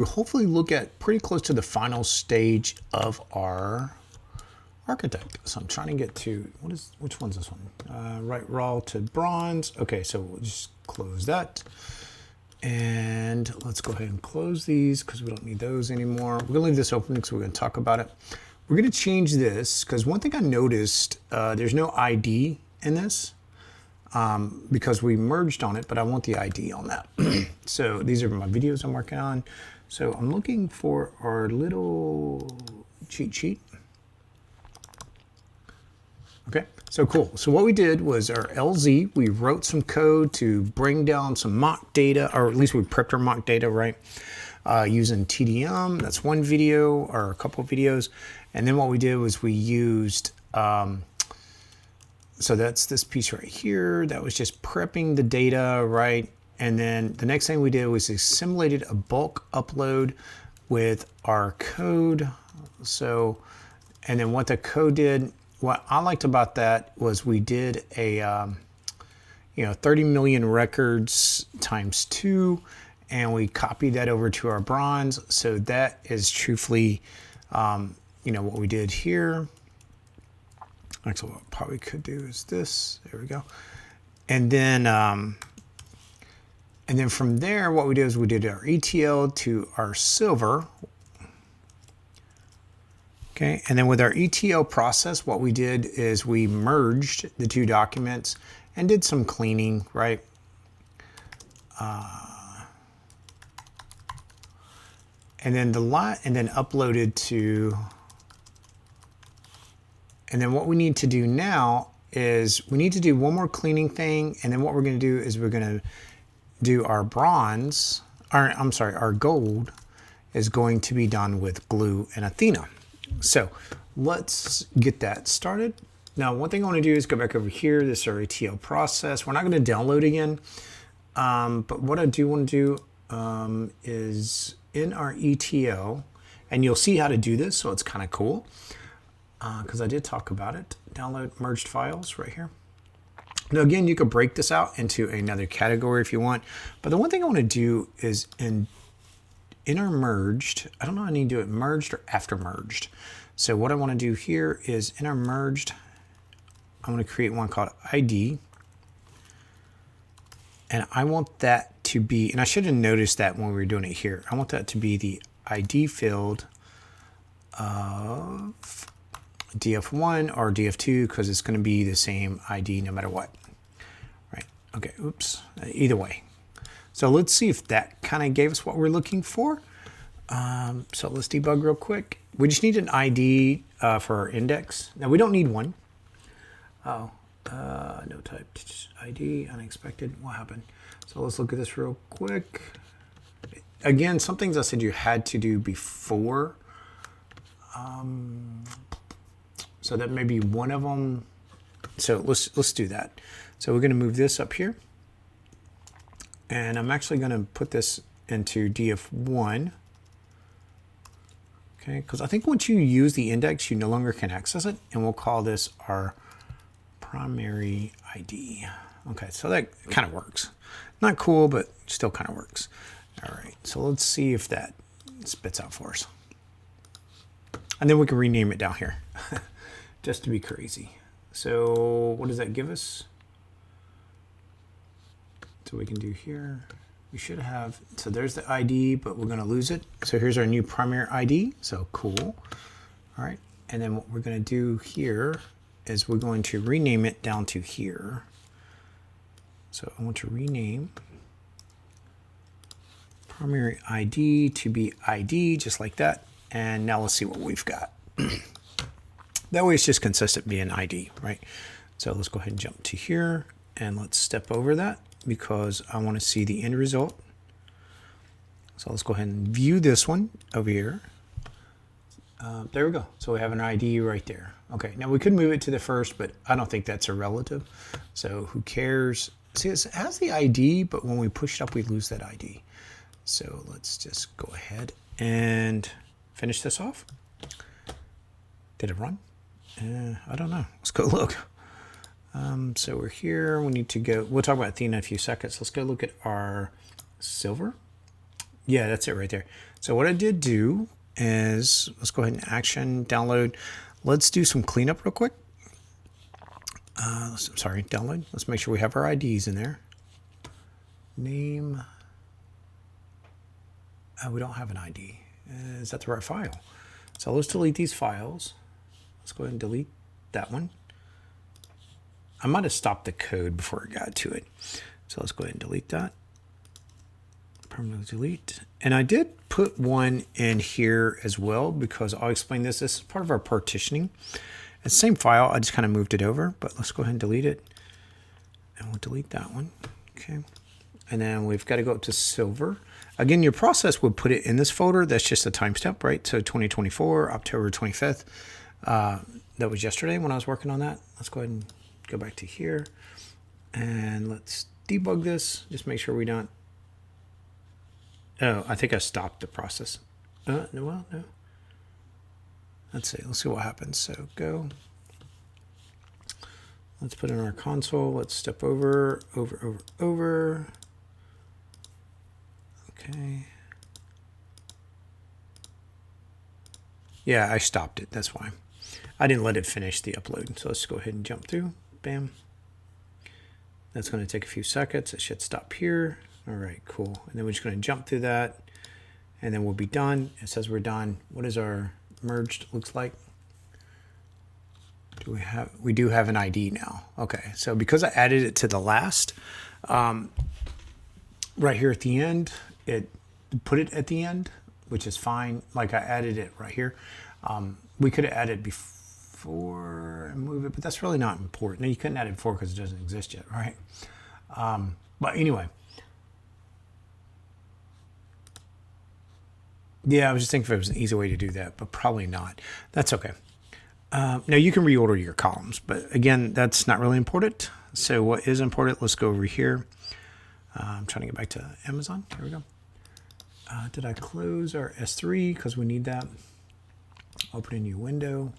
we'll hopefully look at pretty close to the final stage of our architect. So I'm trying to get to, which one's this one? Right raw to bronze. Okay, so we'll just close that. And let's go ahead and close these because we don't need those anymore. We're gonna leave this open because we're gonna talk about it. We're gonna change this because one thing I noticed, there's no ID in this because we merged on it, but I want the ID on that. So these are my videos I'm working on. So I'm looking for our little cheat sheet. Okay, so cool. So what we did was our LZ, we wrote some code to bring down some mock data, or at least we prepped our mock data, right? Using TDM, that's one video or a couple of videos. And then what we did was we used, so that's this piece right here. That was just prepping the data, right? And then the next thing we did was we simulated a bulk upload with our code. So, and then what the code did, what I liked about that was we did a, 30 million records times 2, and we copied that over to our bronze. So that is truthfully, what we did here. Actually, what I probably could do is this. There we go. And then from there, what we did is we did our ETL to our silver. Okay, and then with our ETL process, what we did is we merged the two documents and did some cleaning, right? And then uploaded to. And then what we need to do now is we need to do one more cleaning thing, and then what we're going to do is we're going to do our bronze, our gold is going to be done with Glue and Athena. So let's get that started. Now, one thing I want to do is go back over here. This is our ETL process. We're not going to download again, but what I do want to do is in our ETL, and you'll see how to do this, so it's kind of cool because I did talk about it. Download merged files right here. Now, again, you could break this out into another category if you want, but the one thing I want to do is in our merged, I don't know if I need to do it merged or after merged. So what I want to do here is in our merged, I'm going to create one called ID. And I want that to be, and I should have noticed that when we were doing it here, I want that to be the ID field of DF1 or DF2 because it's going to be the same ID no matter what. Right, okay, oops, either way. So let's see if that kind of gave us what we're looking for. So let's debug real quick. We just need an ID for our index. Now we don't need one. Oh, no type ID, unexpected, what happened? So let's look at this real quick. Again, some things I said you had to do before. So that may be one of them. So let's do that. So we're going to move this up here. And I'm actually going to put this into DF1. Okay, because I think once you use the index, you no longer can access it. And we'll call this our primary ID. Okay, so that kind of works. Not cool, but still kind of works. All right, so let's see if that spits out for us. And then we can rename it down here, just to be crazy. So what does that give us? So we can do here, we should have, so there's the ID, but we're gonna lose it. So here's our new primary ID, so cool. All right, and then what we're gonna do here is we're going to rename it down to here. So I want to rename primary ID to be ID, just like that. And now let's see what we've got. That way it's just consistent being ID, right? So let's go ahead and jump to here and let's step over that because I want to see the end result. So let's go ahead and view this one over here. There we go. So we have an ID right there. Okay, now we could move it to the first, but I don't think that's a relative. So who cares? See, it has the ID, but when we push it up, we lose that ID. So let's just go ahead and finish this off. Did it run? I don't know. Let's go look. So we're here. We need to go. We'll talk about Athena in a few seconds. Let's go look at our silver. Yeah, that's it right there. So what I did do is, let's go ahead and action, download. Let's do some cleanup real quick. Sorry, download. Let's make sure we have our IDs in there. Name. We don't have an ID. Is that the right file? So let's delete these files. Let's go ahead and delete that one. I might have stopped the code before I got to it. So let's go ahead and delete that. Permanently delete. And I did put one in here as well because I'll explain this. This is part of our partitioning. It's the same file. I just kind of moved it over, but let's go ahead and delete it. And we'll delete that one. Okay. And then we've got to go up to silver. Again, your process would put it in this folder. That's just a timestamp, right? So 2024, October 25th. That was yesterday when I was working on that. Let's go ahead and go back to here. And let's debug this. Just make sure we don't. Oh, I think I stopped the process. No, well, no. Let's see what happens. So go. Let's put in our console. Let's step over. Okay. Yeah, I stopped it. That's why. I didn't let it finish the upload. So let's go ahead and jump through. Bam. That's going to take a few seconds. It should stop here. All right, cool. And then we're just going to jump through that. And then we'll be done. It says we're done. What is our merged looks like? We do have an ID now. Okay, so because I added it to the last, right here at the end, it put it at the end, which is fine. Like I added it right here. We could have added before and move it, but that's really not important. You couldn't add it before because it doesn't exist yet, right? But anyway. Yeah, I was just thinking if it was an easy way to do that, but probably not. That's okay. Now you can reorder your columns, but again, that's not really important. So what is important, let's go over here. I'm trying to get back to Amazon. Here we go. Did I close our S3? Because we need that. Open a new window.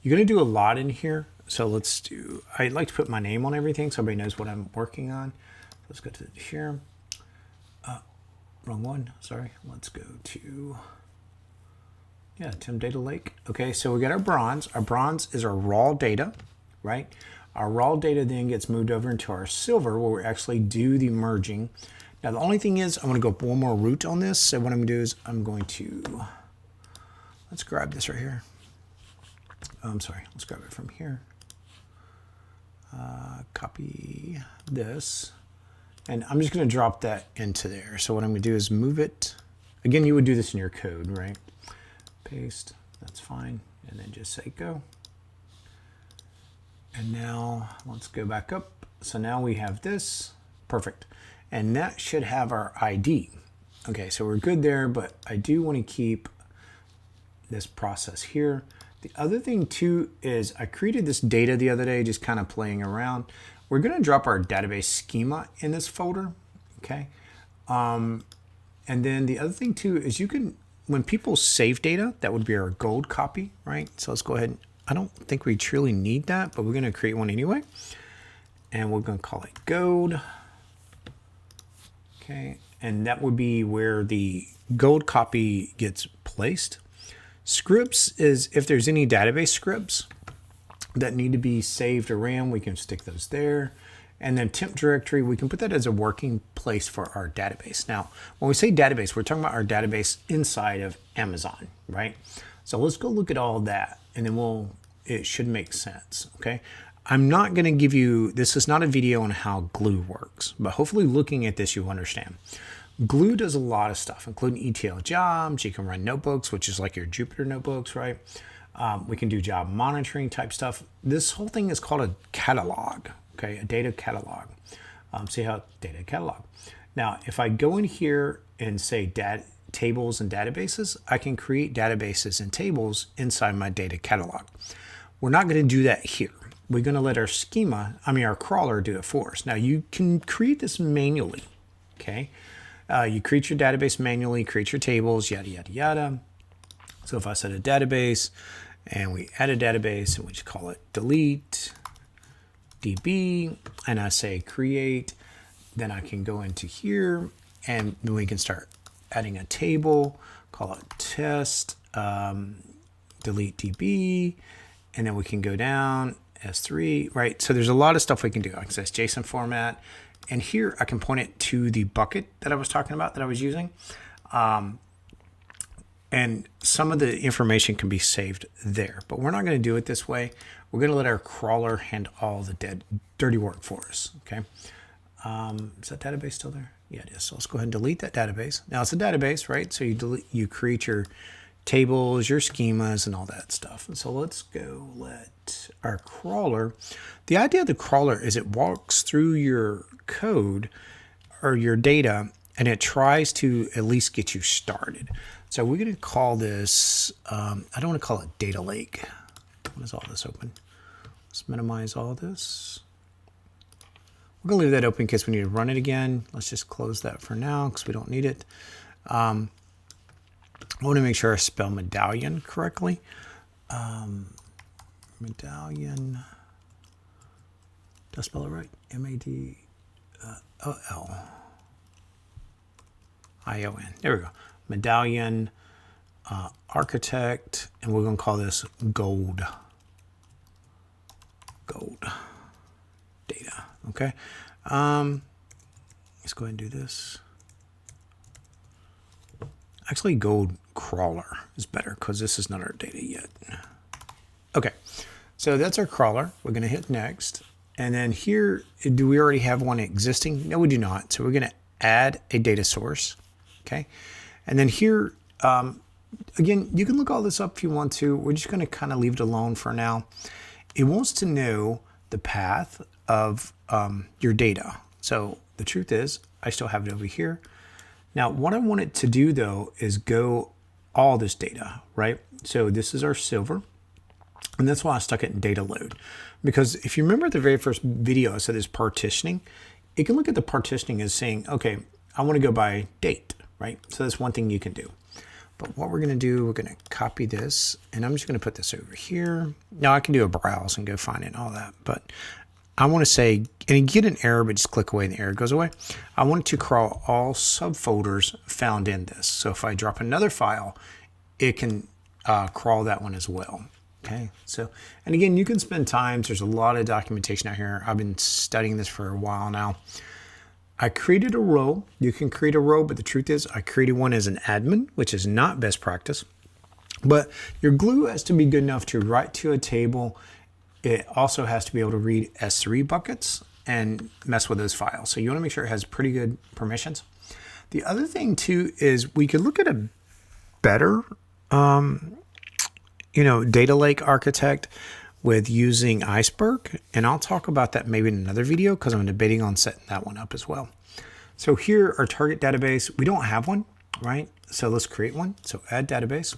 You're going to do a lot in here. So let's do, I'd like to put my name on everything so everybody knows what I'm working on. Let's go to here. Wrong one, sorry. Let's go to, yeah, Tim Data Lake. Okay, so we got our bronze. Our bronze is our raw data, right? Our raw data then gets moved over into our silver where we actually do the merging. Now the only thing is I'm gonna go up one more route on this. So what I'm gonna do is I'm going to, let's grab this right here. Oh, I'm sorry, let's grab it from here. Copy this. And I'm just going to drop that into there. So what I'm going to do is move it. Again, you would do this in your code, right? Paste, that's fine. And then just say go. And now let's go back up. So now we have this. Perfect. And that should have our ID. Okay, so we're good there, but I do want to keep this process here. The other thing too is I created this data the other day, just kind of playing around. We're going to drop our database schema in this folder, okay? And then the other thing too is you can, when people save data, that would be our gold copy, right? So let's go ahead and, I don't think we truly need that, but we're going to create one anyway. And we're going to call it gold. Okay, and that would be where the gold copy gets placed. Scripts is if there's any database scripts that need to be saved or ran, we can stick those there. And then temp directory, we can put that as a working place for our database. Now, when we say database, we're talking about our database inside of Amazon, right? So let's go look at all that and then it should make sense, okay? I'm not gonna give you, this is not a video on how Glue works, but hopefully looking at this, you understand. Glue does a lot of stuff, including ETL jobs. You can run notebooks, which is like your Jupyter notebooks, right? We can do job monitoring type stuff. This whole thing is called a catalog, okay? A data catalog. See how data catalog. Now, if I go in here and say tables and databases, I can create databases and tables inside my data catalog. We're not going to do that here. We're going to let our schema, our crawler do it for us. Now, you can create this manually, okay? You create your database manually, create your tables, yada, yada, yada. So if I set a database and we add a database and we just call it delete DB and I say create, then I can go into here and we can start adding a table, call it test, delete DB, and then we can go down S3, right? So there's a lot of stuff we can do. Access JSON format. And here I can point it to the bucket that I was talking about that I was using. And some of the information can be saved there, but we're not going to do it this way. We're going to let our crawler handle all the dirty work for us, okay? Is that database still there? Yeah, it is. So let's go ahead and delete that database. Now it's a database, right? So you create your tables, your schemas, and all that stuff. And so let's go let our crawler, the idea of the crawler is it walks through your code or your data and it tries to at least get you started. So we're going to call this, I don't want to call it data lake. What is all this open? Let's minimize all this. We're going to leave that open in case we need to run it again. Let's just close that for now because we don't need it. I want to make sure I spell medallion correctly. Medallion. Did I spell it right? M-A-D-O-L-I-O-N. There we go. Medallion Architect, and we're going to call this gold data. Okay. Let's go ahead and do this. Actually, gold crawler is better because this is not our data yet. Okay, so that's our crawler. We're going to hit next. And then here, do we already have one existing? No, we do not. So we're going to add a data source. Okay. And then here, again, you can look all this up if you want to. We're just going to kind of leave it alone for now. It wants to know the path of your data. So the truth is, I still have it over here. Now, what I want it to do, though, is go all this data, right? So this is our silver, and that's why I stuck it in data load. Because if you remember the very first video, I said this partitioning. It can look at the partitioning as saying, okay, I want to go by date, right? So that's one thing you can do. But what we're going to do, we're going to copy this, and I'm just going to put this over here. Now, I can do a browse and go find it and all that, but I want to say, and you get an error, but just click away and the error goes away. I want to crawl all subfolders found in this. So if I drop another file, it can crawl that one as well. Okay, so, and again, you can spend time. There's a lot of documentation out here. I've been studying this for a while now. I created a row. You can create a row, but the truth is I created one as an admin, which is not best practice. But your glue has to be good enough to write to a table. It also has to be able to read S3 buckets and mess with those files. So you want to make sure it has pretty good permissions. The other thing too is we could look at a better, data lake architect with using Iceberg. And I'll talk about that maybe in another video because I'm debating on setting that one up as well. So here, our target database, we don't have one, right? So let's create one. So add database,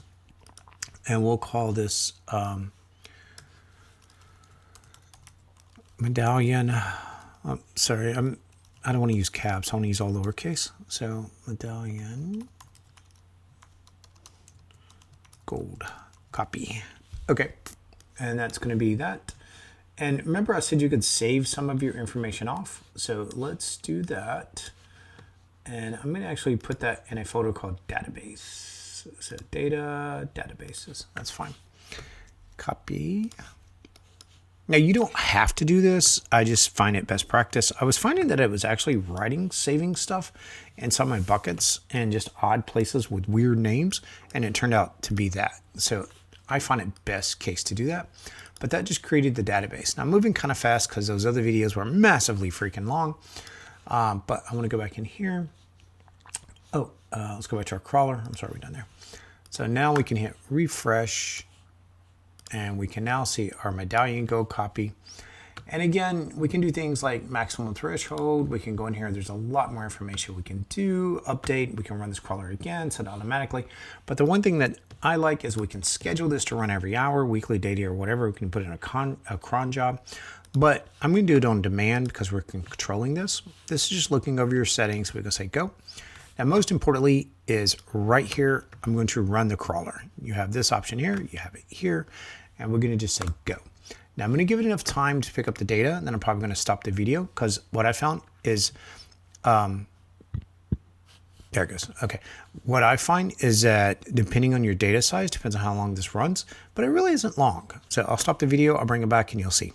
and we'll call this Medallion. Sorry, I don't want to use caps. I want to use all lowercase. So Medallion gold copy. Okay, and that's going to be that. And remember, I said you could save some of your information off. So let's do that. And I'm going to actually put that in a folder called database. So data, databases. That's fine. Copy. Now, you don't have to do this. I just find it best practice. I was finding that it was actually saving stuff in some of my buckets and just odd places with weird names, and it turned out to be that. So I find it best case to do that. But that just created the database. Now, I'm moving kind of fast because those other videos were massively freaking long. But I want to go back in here. Oh, let's go back to our crawler. I'm sorry, we're done there. So now we can hit refresh. And we can now see our Medallion Gold copy. And again, we can do things like maximum threshold. We can go in here. There's a lot more information we can do. Update. We can run this crawler again, set it automatically. But the one thing that I like is we can schedule this to run every hour, weekly, daily, or whatever. We can put in a cron job. But I'm going to do it on demand because we're controlling this. This is just looking over your settings. We can say go. Now, most importantly is right here, I'm going to run the crawler. You have this option here. You have it here. And we're going to just say go. Now I'm going to give it enough time to pick up the data, and then I'm probably going to stop the video because what I found is There it goes. Okay. What I find is that depending on your data size, depends on how long this runs, but it really isn't long. So I'll stop the video, I'll bring it back and you'll see.